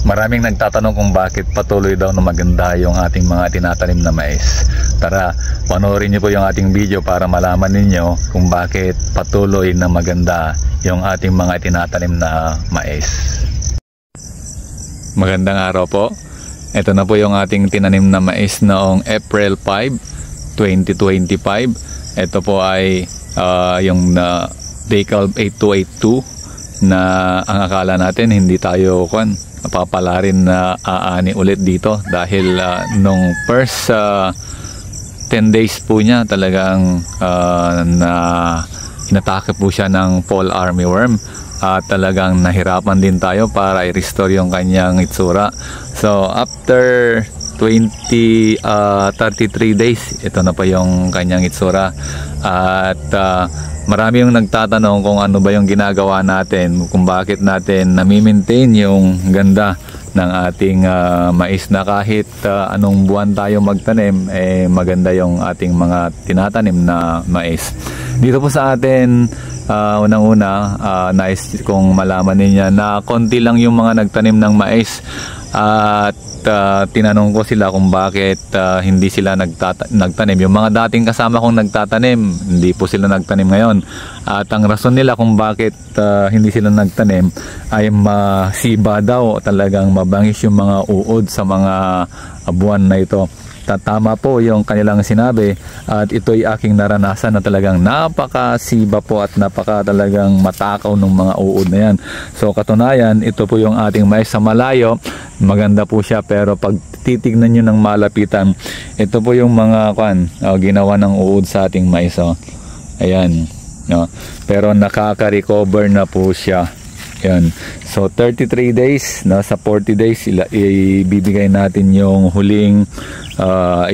Maraming nagtatanong kung bakit patuloy daw na maganda yung ating mga tinatanim na mais. Tara, panoorin niyo po yung ating video para malaman ninyo kung bakit patuloy na maganda yung ating mga tinatanim na mais. Magandang araw po. Ito na po yung ating tinanim na mais noong April 5, 2025. Ito po ay yung Decal 8282 na ang akala natin hindi tayo napapala rin na aani ulit dito dahil nung first 10 days po niya talagang na inatake po siya ng fall armyworm at talagang nahirapan din tayo para i-restore yung kanyang itsura. So after 33 days ito na pa yung kanyang itsura at marami yung nagtatanong kung ano ba yung ginagawa natin, kung bakit natin nami-maintain yung ganda ng ating mais na kahit anong buwan tayo magtanim, maganda yung ating mga tinatanim na mais. Dito po sa atin, unang-una, nais kong malaman ninyo na konti lang yung mga nagtanim ng mais at tinanong ko sila kung bakit hindi sila nagtanim. Yung mga dating kasama kong nagtatanim, hindi po sila nagtanim ngayon. At ang rason nila kung bakit hindi sila nagtanim ay masiba daw, talagang mabangis yung mga uod sa mga buwan na ito. Tama po yung kanilang sinabi at ito'y aking naranasan na talagang napakasiba po at napaka talagang matakaw ng mga uod na yan. So katunayan, ito po yung ating mais sa malayo, maganda po siya, pero pag titignan nyo ng malapitan, ito po yung mga ginawa ng uod sa ating mais. Ayan, no? Pero nakaka-recover na po siya. Yan. So 33 days, sa 40 days ibibigay natin yung huling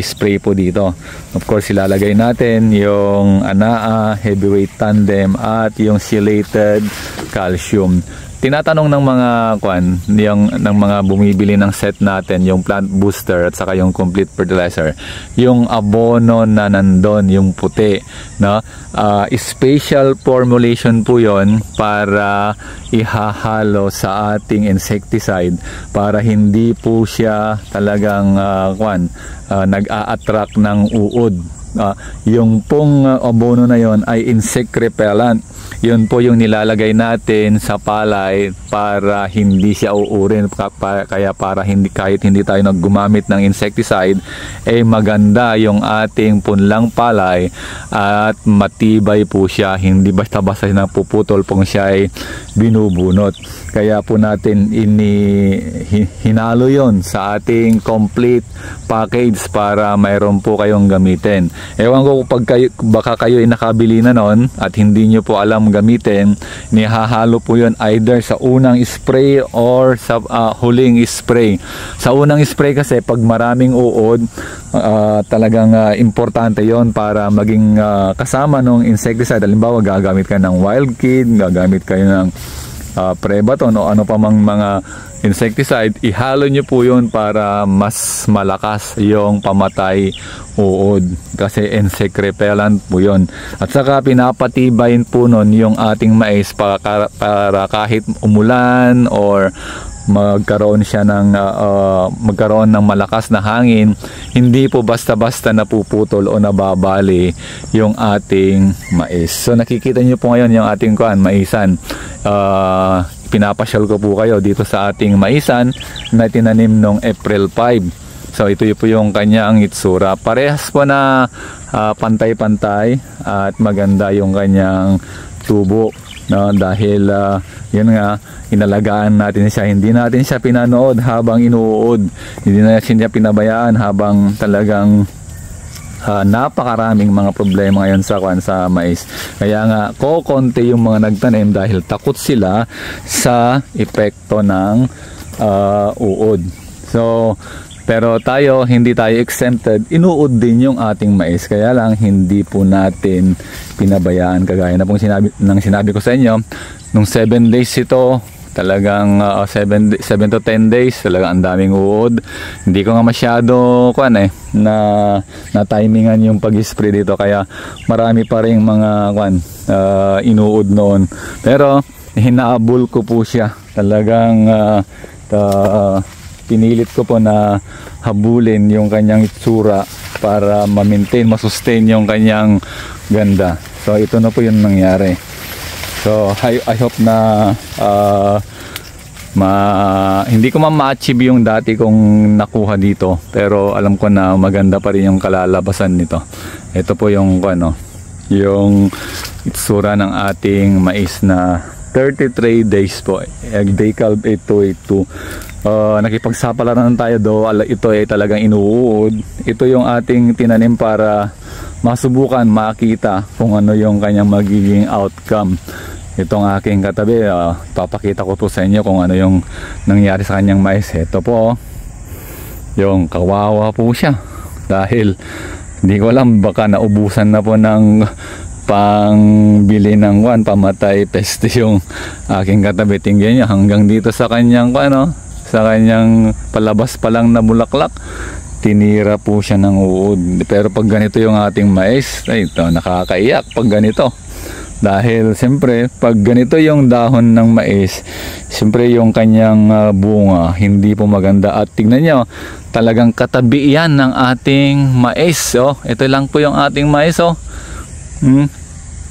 spray po dito. Of course, ilalagay natin yung ANAA, Heavyweight Tandem at yung chelated calcium. Tinatanong ng mga ng mga bumibili ng set natin, yung plant booster at saka yung complete fertilizer, yung abono na nandun, yung puti, no? Special formulation po yon para ihahalo sa ating insecticide para hindi po siya talagang nag-a-attract ng uod. Yung pong abono na yon ay insect repellent. Yun po yung nilalagay natin sa palay para hindi siya uurin, kaya para kahit hindi tayo naggumamit ng insecticide, maganda yung ating punlang palay at matibay po siya, hindi basta-basta napuputol kung siya ay binubunot. Kaya po natin hinalo yon sa ating complete package para mayroon po kayong gamitin. Ewan ko baka kayo ay nakabili na nun at hindi nyo po alam gamitin, nihahalo po yun either sa unang spray or sa huling spray. Sa unang spray kasi pag maraming uod, talagang importante yon para maging kasama ng insecticide. Halimbawa, gagamit ka ng Wild Kid, gagamit kayo ng Prebaton o ano pa mang mga insecticide, ihalo nyo po yun para mas malakas yung pamatay uod kasi insect repellent po yun. At saka pinapatibayin po nun yung ating mais para kahit umulan or magkaroon ng malakas na hangin, hindi po basta-basta napuputol o nababali yung ating mais. So nakikita nyo po ngayon yung ating maisan. Pinapasyal ko po kayo dito sa ating maisan na tinanim noong April 5. So ito po yung kanyang itsura. Parehas po na pantay-pantay at maganda yung kanyang tubo, no? Dahil yun nga, inalagaan natin siya, hindi natin siya pinanood habang inuud, hindi natin siya pinabayaan habang talagang napakaraming mga problema ngayon sa mais. Kaya nga konti yung mga nagtanim dahil takot sila sa epekto ng uod. So pero hindi tayo exempted, inuud din yung ating mais, kaya lang hindi po natin pinabayaan. Kagaya na pong sinabi ko sa inyo, nung 7 days ito, talagang 7 to 10 days, talagang ang daming uod. Hindi ko nga masyado na timingan yung pag-spray dito, kaya marami pa ring mga inuud noon. Pero hinaabol ko po siya Talagang pinilit ko po na habulin yung kanyang itsura para ma-maintain, ma-sustain yung kanyang ganda. So ito na po yung nangyari. So I hope na hindi ko ma-achieve yung dati kong nakuha dito, pero alam ko na maganda pa rin yung kalalabasan nito. Ito po yung yung itsura ng ating mais na 33 days po, Dekalb 8282. Nakipagsapalaran tayo ito ay talagang inuud. Ito yung ating tinanim para masubukan, makita kung ano yung kanyang magiging outcome. Itong aking katabi, papakita ko po sa inyo kung ano yung nangyari sa kanyang mais. Ito po, yung kawawa po siya dahil hindi ko alam, baka naubusan na po ng pangbili ng pamatay peste yung aking katabi. Tingnan niya hanggang dito sa kanyang sa kanyang palabas pa lang na bulaklak, tinira po siya ng uod. Pero pag ganito yung ating mais, ay ito, nakakaiyak pag ganito. Dahil siyempre pag ganito yung dahon ng mais, siyempre yung kanyang bunga hindi po maganda. At tignan nyo, talagang katabi yan ng ating mais. Ito lang po yung ating mais.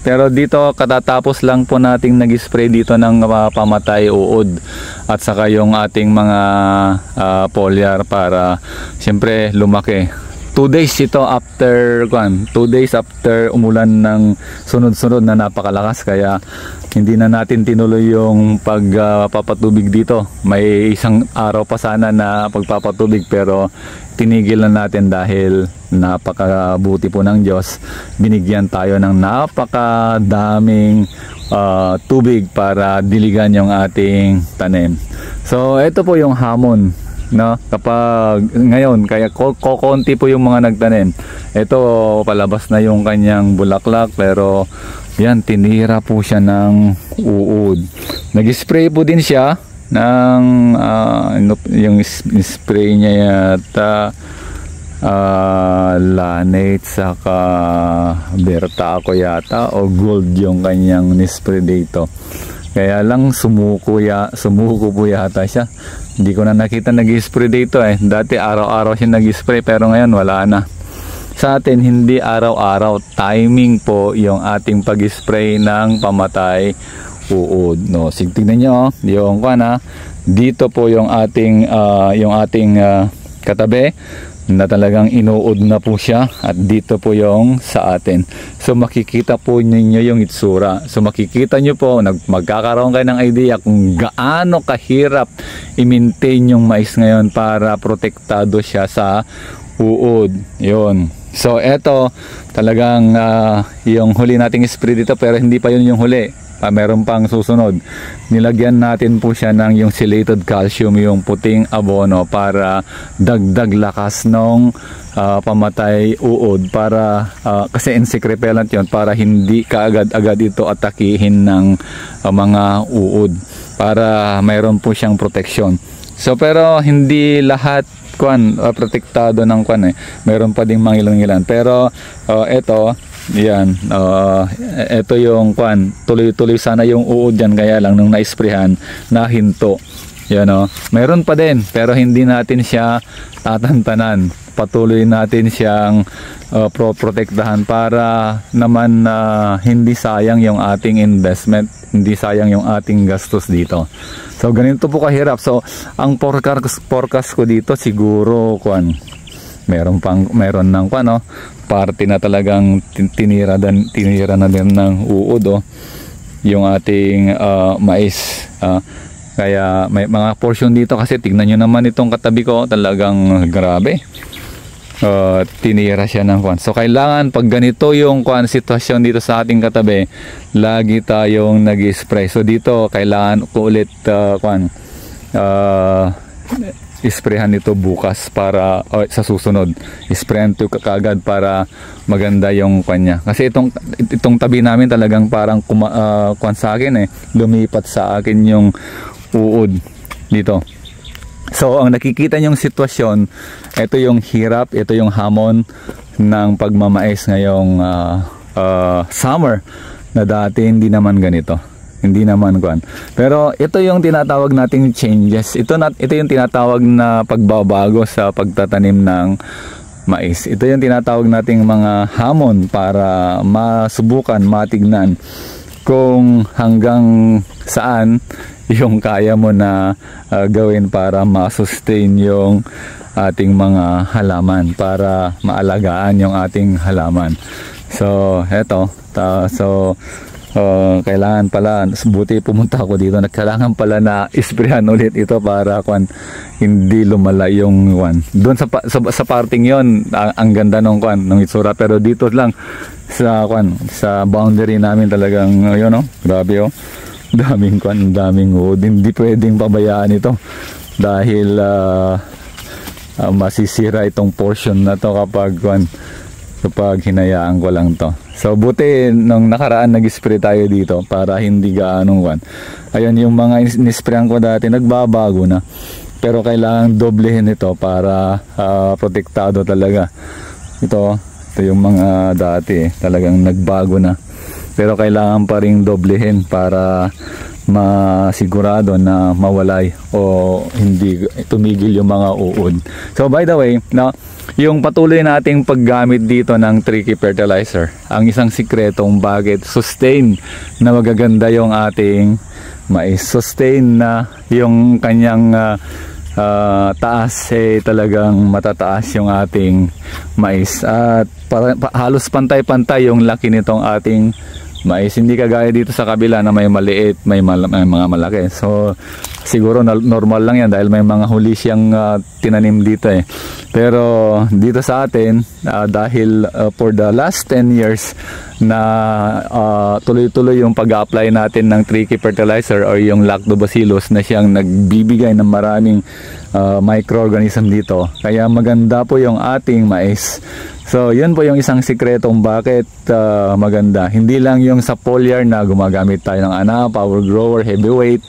Pero dito katatapos lang po nating nag-spray dito ng pamatay uod at saka yung ating mga foliar para siyempre lumaki. 2 days ito after 2 days after umulan ng sunod-sunod na napakalakas, kaya hindi na natin tinuloy yung pagpapatubig dito. May isang araw pa sana na pagpapatubig pero tinigil na natin dahil napakabuti po ng Diyos. Binigyan tayo ng napakadaming tubig para diligan yung ating tanim. So ito po yung hamon, no, kapag ngayon kaya kokonti po yung mga nagtanim. Ito palabas na yung kanyang bulaklak, pero yan, tinira po siya ng uod. Nag-spray po din siya ng yung spray niya yata Lanate saka Berta ako yata o Gold yung kanyang nispray dito. Kaya lang sumuko po yata siya. Hindi ko na nakita nag-spray dito Dati araw-araw siya nag-spray pero ngayon wala na. Sa atin hindi araw-araw, timing po yung ating pag-spray ng pamatay uod. No, tignan niyo yung dito po yung ating katabi na talagang inuod na po siya, at dito po yung sa atin. So makikita po ninyo yung itsura. So makikita nyo po, magkakaroon kayo ng idea kung gaano kahirap i-maintain yung mais ngayon para protektado siya sa uod. Yun. So eto talagang yung huli nating spray dito, pero hindi pa yun yung huli. Meron pang susunod. Nilagyan natin po siya ng yung chelated calcium, yung puting abono, para dagdag lakas ng pamatay uod, para kasi insect repellent yun, para hindi kaagad-agad ito atakihin ng mga uod, para mayroon po siyang protection. So pero hindi lahat protektado ng mayroon pa ding mangilan-ngilan. Pero eto yan, ito yung tuloy-tuloy sana yung uod dyan, kaya lang nung na-sprayhan nahinto. Yan mayroon pa din, pero hindi natin siya tatantanan. Patuloy natin siyang protektahan para naman hindi sayang yung ating investment, hindi sayang yung ating gastos dito. So ganito po kahirap. So ang forecast ko dito siguro meron ng parte na talagang tinira na din ng uod yung ating mais. Kaya may mga portion dito, kasi tignan nyo naman itong katabi ko, talagang grabe. Tinira siya ng So kailangan pag ganito yung sitwasyon dito sa ating katabi, lagi tayong nag-spray. So dito kailangan ko ulit isprayhan ito bukas para sa susunod. Isprayan ito kaagad para maganda yung kanya. Kasi itong tabi namin talagang parang sa akin lumipat sa akin yung uod dito. So ang nakikita nyong sitwasyon, ito yung hirap, ito yung hamon ng pagmamais ngayong summer, na dati hindi naman ganito. hindi naman kuan. Pero ito yung tinatawag nating changes. Ito yung tinatawag na pagbabago sa pagtatanim ng mais. Ito yung tinatawag nating mga hamon para masubukan, matignan kung hanggang saan yung kaya mo na gawin para ma-sustain yung ating mga halaman, para maalagaan yung ating halaman. So eto, kailangan pala, buti pumunta ako dito, kailangan pala na isprehan ulit ito para hindi lumala yung doon sa parting yon, ang ganda nung nung itsura, pero dito lang sa boundary namin talagang yun, grabe, daming wood. Hindi pwedeng pabayaan ito dahil masisira itong portion na to kapag hinayaan ko lang to. So buti nung nakaraan nag-spray tayo dito para hindi gaanong ayun, yung mga nisprayan ko dati nagbabago na, pero kailangan doblehin ito para protektado talaga. Ito yung mga dati talagang nagbago na, pero kailangan pa ring doblehin para masigurado na mawalay o hindi tumigil yung mga uod. So by the way, yung patuloy nating paggamit dito ng tricky fertilizer, ang isang sikretong bakit sustain na magaganda yung ating mais, sustain na yung kanyang taas, talagang matataas yung ating mais, at halos pantay-pantay yung laki nitong ating mais, hindi kagaya dito sa kabila na may maliit, may mga malaki. So siguro normal lang yan dahil may mga huli siyang tinanim dito pero dito sa atin, dahil for the last 10 years na tuloy-tuloy yung pag-apply natin ng tricky fertilizer or yung lactobacillus na siyang nagbibigay ng maraming microorganism dito, kaya maganda po yung ating mais. So yun po yung isang sikretong bakit maganda. Hindi lang yung sa foliar na gumagamit tayo ng Power Grower, Heavyweight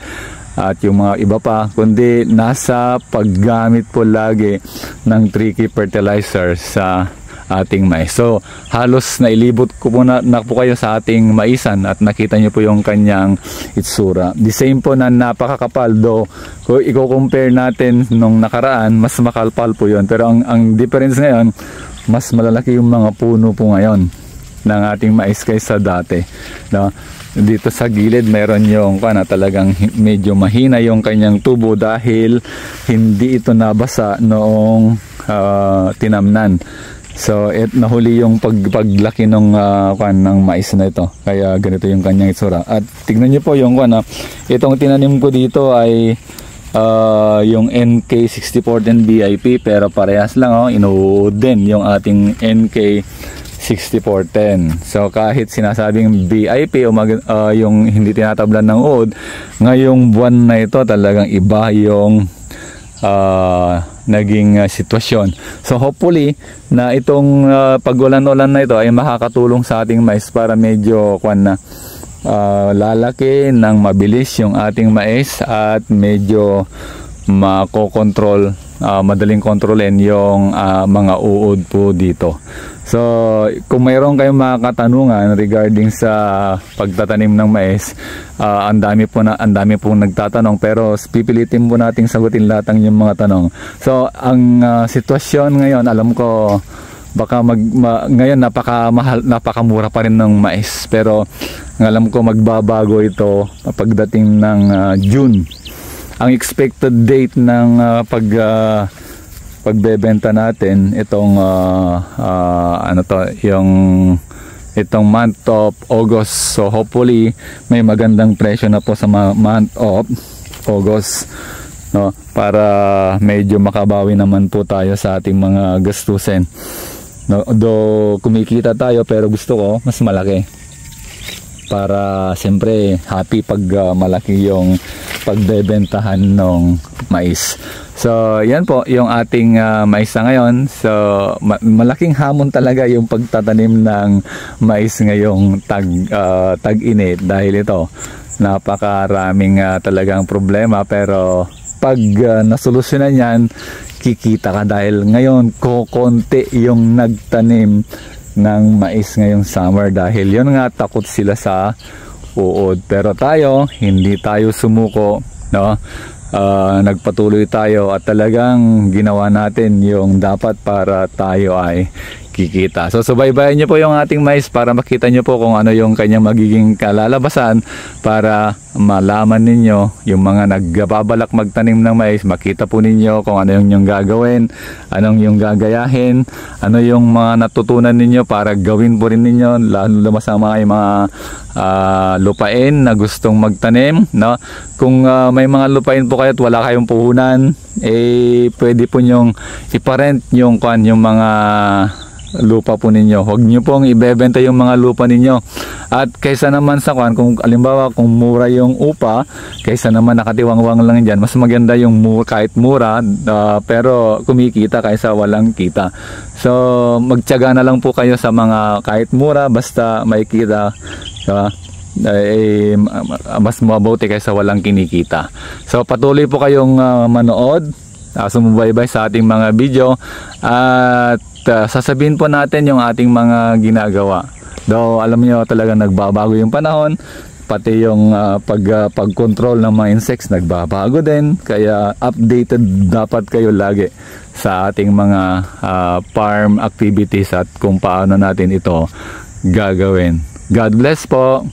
at yung mga iba pa, kundi nasa paggamit po lagi ng tricky fertilizer sa ating mais. So halos nailibot ko po na po kayo sa ating maisan at nakita nyo po yung kanyang itsura. The same po na napakakapal, do kung i-compare natin nung nakaraan, mas makalpal po yun, pero ang difference ngayon, mas malalaki yung mga puno po ngayon ng ating mais kaysa dati, dito sa gilid meron yung talagang medyo mahina yung kanyang tubo dahil hindi ito nabasa noong tinamnan. So nahuli yung paglaki ng ng mais na ito, kaya ganito yung kanyang itsura. At tignan niyo po yung itong tinanim ko dito ay yung NK6410 BIP, pero parehas lang inuud din yung ating NK6410. So kahit sinasabing BIP o yung hindi tinatablan ng uod, ngayong buwan na ito talagang iba yung naging sitwasyon. So hopefully na itong pag-ulan-ulan na ito ay makakatulong sa ating mais para medyo lalaki ng mabilis yung ating mais at medyo makokontrol, madaling kontrolin yung mga uod po dito. So kung mayroon kayong mga katanungan regarding sa pagtatanim ng mais, ang dami pong nagtatanong, pero pipilitin po nating sagutin lahat ng yung mga tanong. So ang sitwasyon ngayon, alam ko baka ngayon napakamura pa rin ng mais, pero alam ko magbabago ito pagdating ng June. Ang expected date ng pagbebenta natin itong itong month of August. So hopefully may magandang presyo na po sa month of August, para medyo makabawi naman po tayo sa ating mga gastusin. Though kumikita tayo, pero gusto ko mas malaki para siyempre happy pag malaki yung pagbebentahan ng mais. So yan po yung ating mais na ngayon. So malaking hamon talaga yung pagtatanim ng mais ngayong tag-init, dahil ito napakaraming talagang problema, pero pag nasolusyonan yan, kikita ka, dahil ngayon konti yung nagtanim ng mais ngayong summer, dahil yun nga, takot sila sa uod. Pero tayo, hindi tayo sumuko, no? Nagpatuloy tayo at talagang ginawa natin yung dapat para tayo ay kikita. So subaybayan nyo po yung ating mais para makita nyo po kung ano yung kanyang magiging kalalabasan, para malaman ninyo yung mga nagbabalak magtanim ng mais, makita po ninyo kung ano yung gagawin, anong yung gagayahin, ano yung mga natutunan ninyo para gawin po rin ninyo, lalo na sa mga lupain na gustong magtanim, no? Kung may mga lupain po kayo at wala kayong puhunan, pwede po nyong iparent yung mga lupa po ninyo. Huwag nyo pong ibebenta yung mga lupa ninyo. At kaysa naman sa kung alimbawa kung mura yung upa, kaysa naman nakatiwangwang lang dyan, mas maganda yung kahit mura pero kumikita kaysa walang kita. So magtiyaga na lang po kayo sa mga kahit mura, basta may kita, mas mabuti kaysa walang kinikita. So patuloy po kayong manood, sumubaybay sa ating mga video, at sasabihin po natin yung ating mga ginagawa. Though alam niyo talaga nagbabago yung panahon, pati yung pag-control ng mga insects nagbabago din, kaya updated dapat kayo lagi sa ating mga farm activities at kung paano natin ito gagawin. God bless po.